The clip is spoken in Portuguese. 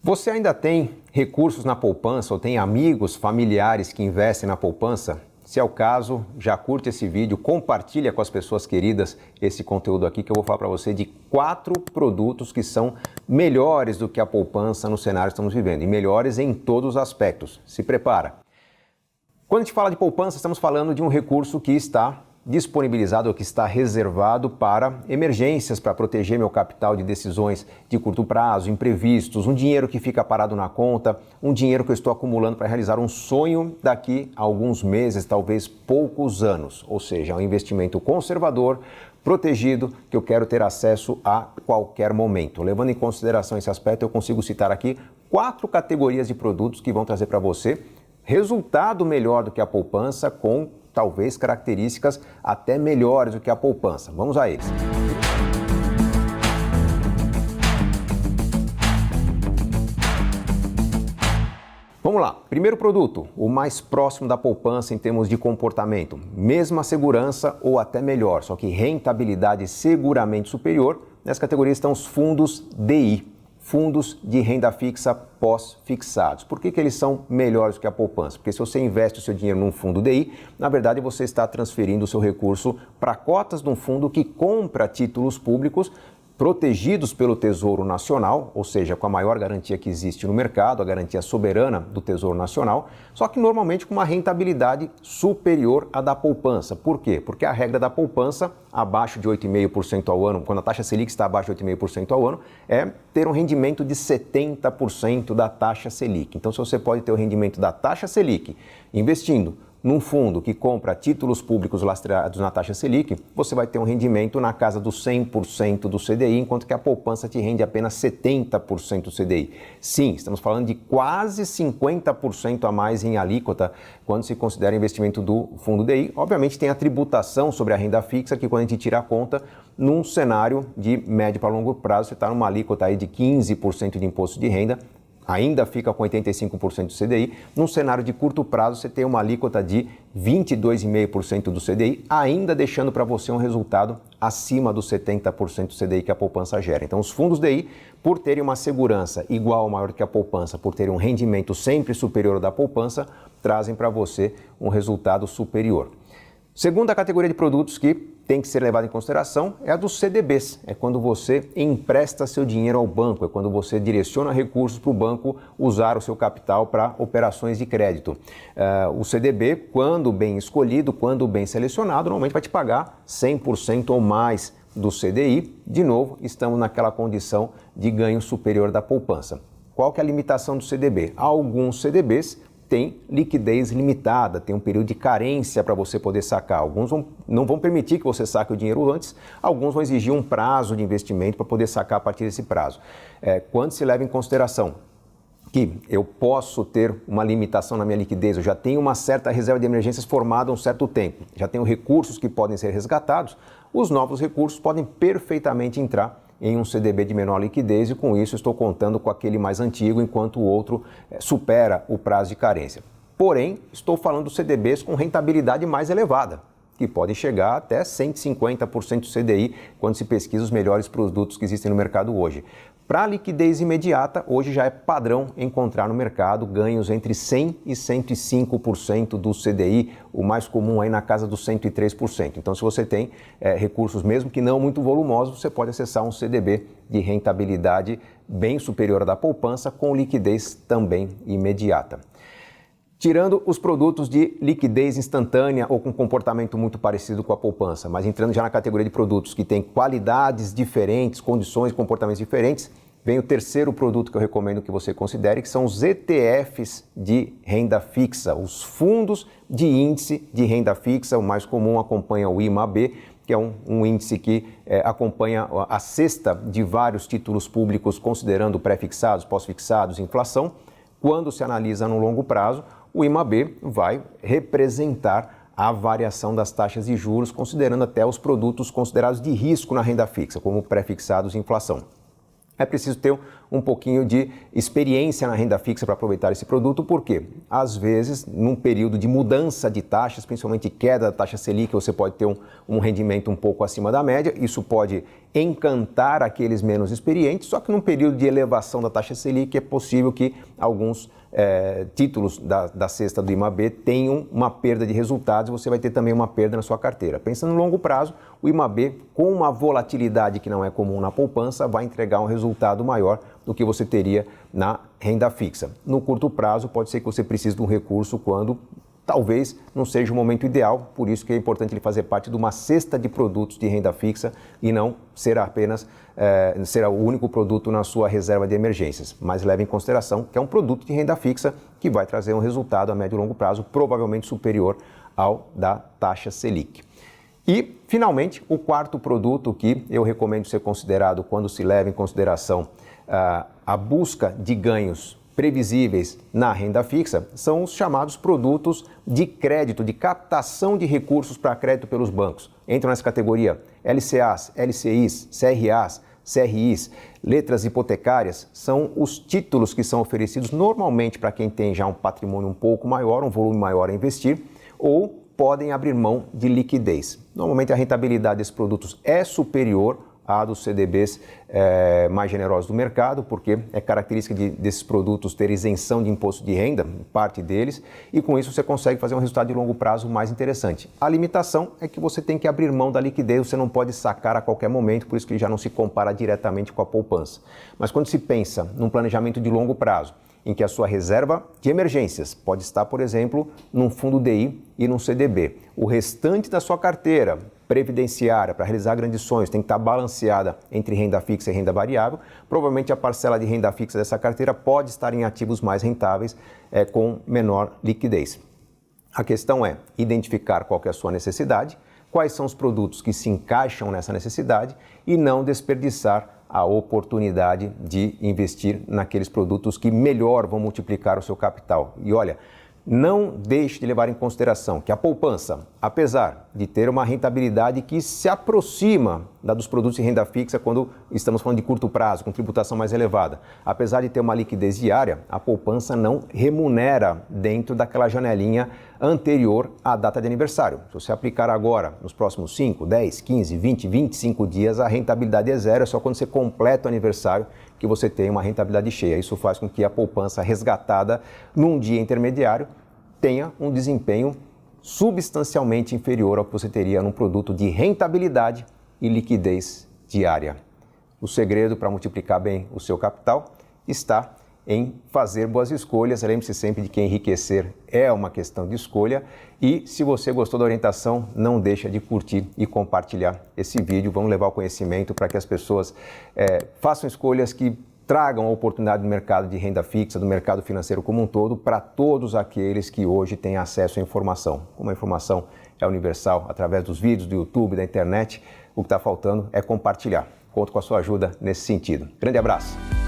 Você ainda tem recursos na poupança ou tem amigos, familiares que investem na poupança? Se é o caso, já curte esse vídeo, compartilha com as pessoas queridas esse conteúdo aqui que eu vou falar para você de 4 produtos que são melhores do que a poupança no cenário que estamos vivendo e melhores em todos os aspectos. Se prepara! Quando a gente fala de poupança, estamos falando de um recurso que está disponibilizado ou que está reservado para emergências, para proteger meu capital de decisões de curto prazo, imprevistos, um dinheiro que fica parado na conta, um dinheiro que eu estou acumulando para realizar um sonho daqui a alguns meses, talvez poucos anos. Ou seja, é um investimento conservador, protegido, que eu quero ter acesso a qualquer momento. Levando em consideração esse aspecto, eu consigo citar aqui 4 categorias de produtos que vão trazer para você resultado melhor do que a poupança, com talvez características até melhores do que a poupança. Vamos a eles. Vamos lá. Primeiro produto, o mais próximo da poupança em termos de comportamento. Mesma segurança ou até melhor, só que rentabilidade seguramente superior. Nessa categoria estão os fundos DI. Fundos de renda fixa pós-fixados. Por que eles são melhores do que a poupança? Porque se você investe o seu dinheiro num fundo DI, na verdade você está transferindo o seu recurso para cotas de um fundo que compra títulos públicos protegidos pelo Tesouro Nacional, ou seja, com a maior garantia que existe no mercado, a garantia soberana do Tesouro Nacional, só que normalmente com uma rentabilidade superior à da poupança. Por quê? Porque a regra da poupança, abaixo de 8,5% ao ano, quando a taxa Selic está abaixo de 8,5% ao ano, é ter um rendimento de 70% da taxa Selic. Então, se você pode ter o rendimento da taxa Selic investindo num fundo que compra títulos públicos lastreados na taxa Selic, você vai ter um rendimento na casa dos 100% do CDI, enquanto que a poupança te rende apenas 70% do CDI. Sim, estamos falando de quase 50% a mais em alíquota quando se considera investimento do fundo DI. Obviamente tem a tributação sobre a renda fixa, que quando a gente tira a conta, num cenário de médio para longo prazo, você está numa alíquota aí de 15% de imposto de renda, ainda fica com 85% do CDI. Num cenário de curto prazo, você tem uma alíquota de 22,5% do CDI, ainda deixando para você um resultado acima dos 70% do CDI que a poupança gera. Então, os fundos DI, por terem uma segurança igual ou maior que a poupança, por terem um rendimento sempre superior ao da poupança, trazem para você um resultado superior. Segunda categoria de produtos que tem que ser levada em consideração é a dos CDBs. É quando você empresta seu dinheiro ao banco, é quando você direciona recursos para o banco usar o seu capital para operações de crédito. O CDB, quando bem escolhido, quando bem selecionado, normalmente vai te pagar 100% ou mais do CDI. De novo, estamos naquela condição de ganho superior da poupança. Qual que é a limitação do CDB? Alguns CDBs tem liquidez limitada, tem um período de carência para você poder sacar. Alguns não vão permitir que você saque o dinheiro antes, alguns vão exigir um prazo de investimento para poder sacar a partir desse prazo. Quando se leva em consideração que eu posso ter uma limitação na minha liquidez, eu já tenho uma certa reserva de emergências formada há um certo tempo, já tenho recursos que podem ser resgatados, os novos recursos podem perfeitamente entrar em um CDB de menor liquidez e com isso estou contando com aquele mais antigo enquanto o outro supera o prazo de carência. Porém, estou falando dos CDBs com rentabilidade mais elevada, que podem chegar até 150% do CDI quando se pesquisa os melhores produtos que existem no mercado hoje. Para a liquidez imediata, hoje já é padrão encontrar no mercado ganhos entre 100% e 105% do CDI, o mais comum aí na casa dos 103%. Então, se você tem recursos, mesmo que não muito volumosos, você pode acessar um CDB de rentabilidade bem superior à da poupança, com liquidez também imediata. Tirando os produtos de liquidez instantânea ou com comportamento muito parecido com a poupança, mas entrando já na categoria de produtos que têm qualidades diferentes, condições e comportamentos diferentes, vem o terceiro produto que eu recomendo que você considere, que são os ETFs de renda fixa, os fundos de índice de renda fixa. O mais comum acompanha o IMAB, que é um índice que acompanha a cesta de vários títulos públicos, considerando pré-fixados, pós-fixados, inflação. Quando se analisa no longo prazo, o IMAB vai representar a variação das taxas de juros, considerando até os produtos considerados de risco na renda fixa, como pré-fixados e inflação. É preciso ter um pouquinho de experiência na renda fixa para aproveitar esse produto, porque às vezes, num período de mudança de taxas, principalmente queda da taxa Selic, você pode ter um rendimento um pouco acima da média, isso pode encantar aqueles menos experientes, só que num período de elevação da taxa Selic é possível que alguns títulos da cesta do IMAB tenham uma perda de resultados e você vai ter também uma perda na sua carteira. Pensando no longo prazo, o IMAB, com uma volatilidade que não é comum na poupança, vai entregar um resultado maior do que você teria na renda fixa. No curto prazo, pode ser que você precise de um recurso quando talvez não seja o momento ideal, por isso que é importante ele fazer parte de uma cesta de produtos de renda fixa e não ser apenas ser o único produto na sua reserva de emergências. Mas leve em consideração que é um produto de renda fixa que vai trazer um resultado a médio e longo prazo provavelmente superior ao da taxa Selic. E, finalmente, o quarto produto que eu recomendo ser considerado quando se leva em consideração a busca de ganhos previsíveis na renda fixa são os chamados produtos de crédito, de captação de recursos para crédito pelos bancos. Entram nessa categoria LCAs, LCIs, CRAs, CRIs, letras hipotecárias, são os títulos que são oferecidos normalmente para quem tem já um patrimônio um pouco maior, um volume maior a investir, ou podem abrir mão de liquidez. Normalmente a rentabilidade desses produtos é superior à dos CDBs mais generosos do mercado, porque é característica desses produtos ter isenção de imposto de renda, parte deles, e com isso você consegue fazer um resultado de longo prazo mais interessante. A limitação é que você tem que abrir mão da liquidez, você não pode sacar a qualquer momento, por isso que ele já não se compara diretamente com a poupança. Mas quando se pensa num planejamento de longo prazo, em que a sua reserva de emergências pode estar, por exemplo, num fundo DI e num CDB. O restante da sua carteira previdenciária para realizar grandes sonhos tem que estar balanceada entre renda fixa e renda variável. Provavelmente a parcela de renda fixa dessa carteira pode estar em ativos mais rentáveis com menor liquidez. A questão é identificar qual que é a sua necessidade, quais são os produtos que se encaixam nessa necessidade e não desperdiçar a oportunidade de investir naqueles produtos que melhor vão multiplicar o seu capital. E olha, não deixe de levar em consideração que a poupança, apesar de ter uma rentabilidade que se aproxima da dos produtos de renda fixa quando estamos falando de curto prazo, com tributação mais elevada, apesar de ter uma liquidez diária, a poupança não remunera dentro daquela janelinha anterior à data de aniversário. Se você aplicar agora, nos próximos 5, 10, 15, 20, 25 dias, a rentabilidade é zero, é só quando você completa o aniversário que você tem uma rentabilidade cheia. Isso faz com que a poupança resgatada num dia intermediário tenha um desempenho substancialmente inferior ao que você teria num produto de rentabilidade e liquidez diária. O segredo para multiplicar bem o seu capital está em fazer boas escolhas. Lembre-se sempre de que enriquecer é uma questão de escolha. E se você gostou da orientação, não deixa de curtir e compartilhar esse vídeo. Vamos levar o conhecimento para que as pessoas façam escolhas que tragam a oportunidade do mercado de renda fixa, do mercado financeiro como um todo, para todos aqueles que hoje têm acesso à informação. Como a informação é universal através dos vídeos, do YouTube, da internet, o que está faltando é compartilhar. Conto com a sua ajuda nesse sentido. Grande abraço!